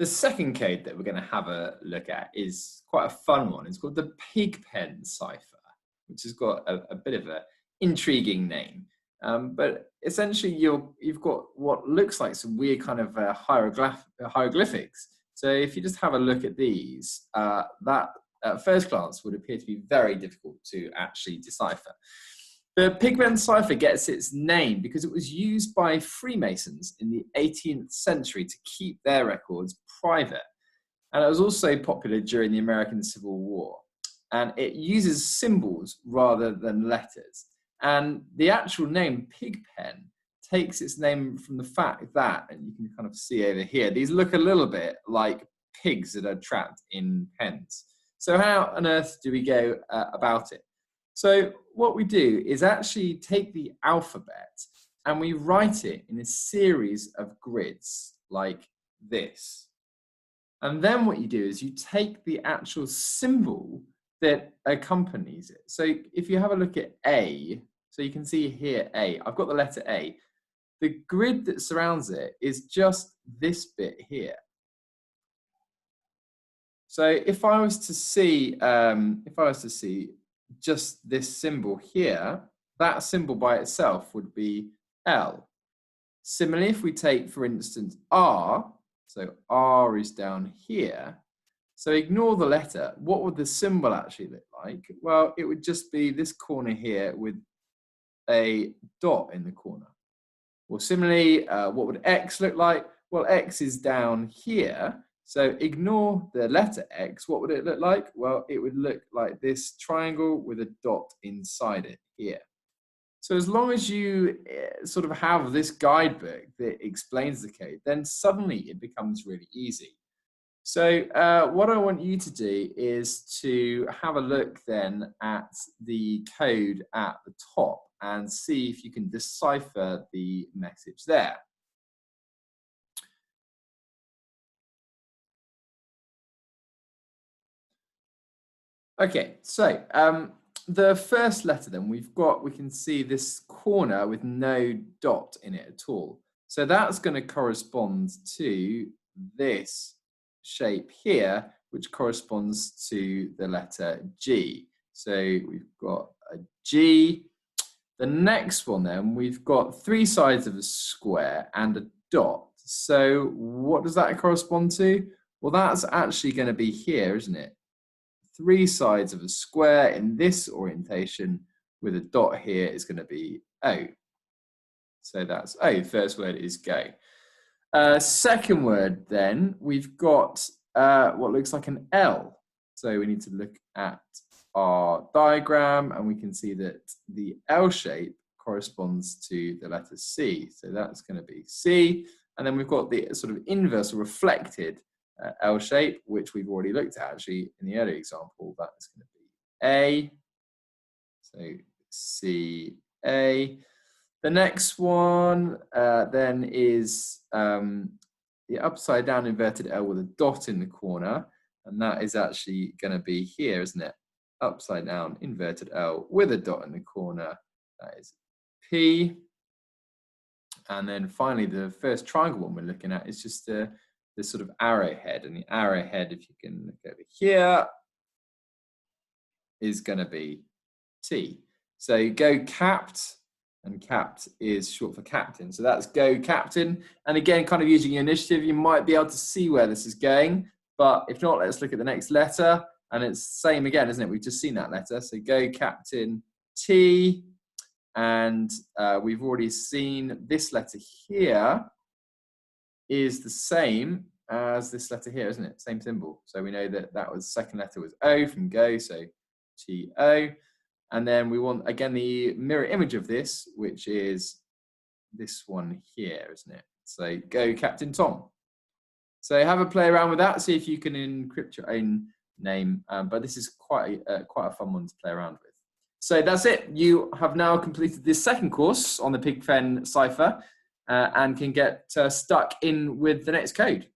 The second code that we're going to have a look at is quite a fun one. It's called the Pigpen cipher, which has got a bit of an intriguing name. But essentially, you've got what looks like some weird kind of hieroglyphics. So if you just have a look at these, that at first glance would appear to be very difficult to actually decipher. The Pigpen cipher gets its name because it was used by Freemasons in the 18th century to keep their records private. And it was also popular during the American Civil War. And it uses symbols rather than letters. And the actual name Pigpen takes its name from the fact that, and you can kind of see over here, these look a little bit like pigs that are trapped in pens. So how on earth do we go about it? So what we do is actually take the alphabet and we write it in a series of grids like this. And then what you do is you take the actual symbol that accompanies it. So if you have a look at A, so you can see here A, I've got the letter A. The grid that surrounds it is just this bit here. So if I was to see just this symbol here, that symbol by itself would be L. Similarly, if we take, for instance, R, so R is down here, so ignore the letter. What would the symbol actually look like? Well, it would just be this corner here with a dot in the corner. Well, similarly, what would X look like? Well, X is down here. So ignore the letter X. What would it look like? Well, it would look like this triangle with a dot inside it here. So as long as you sort of have this guidebook that explains the code, then suddenly it becomes really easy. So what I want you to do is to have a look then at the code at the top and see if you can decipher the message there. Okay, so the first letter then we can see this corner with no dot in it at all. So that's going to correspond to this shape here, which corresponds to the letter G. So we've got a G. The next one then, we've got three sides of a square and a dot. So what does that correspond to? Well, that's actually going to be here, isn't it? Three sides of a square in this orientation with a dot here is going to be O. So that's O. First word is go. Second word then, we've got what looks like an L. So we need to look at our diagram and we can see that the L shape corresponds to the letter C. So that's going to be C. And then we've got the sort of inverse or reflected L shape, which we've already looked at actually in the earlier example. That's going to be A. So C, A. The next one then is the upside down inverted L with a dot in the corner. And that is actually going to be here, isn't it? Upside down inverted L with a dot in the corner. That is P. And then finally, the first triangle one we're looking at is just this sort of arrowhead, and the arrowhead, if you can look over here, is going to be T. So go capt, and capt is short for captain. So that's go captain. And again, kind of using your initiative, you might be able to see where this is going. But if not, let's look at the next letter. And it's the same again, isn't it? We've just seen that letter. So go captain T. And we've already seen this letter here is the same as this letter here, isn't it? Same symbol. So we know that that was second letter was O from go, so T-O. And then we want, again, the mirror image of this, which is this one here, isn't it? So go Captain Tom. So have a play around with that, see if you can encrypt your own name. But this is quite a fun one to play around with. So that's it. You have now completed this second course on the Pigpen cipher and can get stuck in with the next code.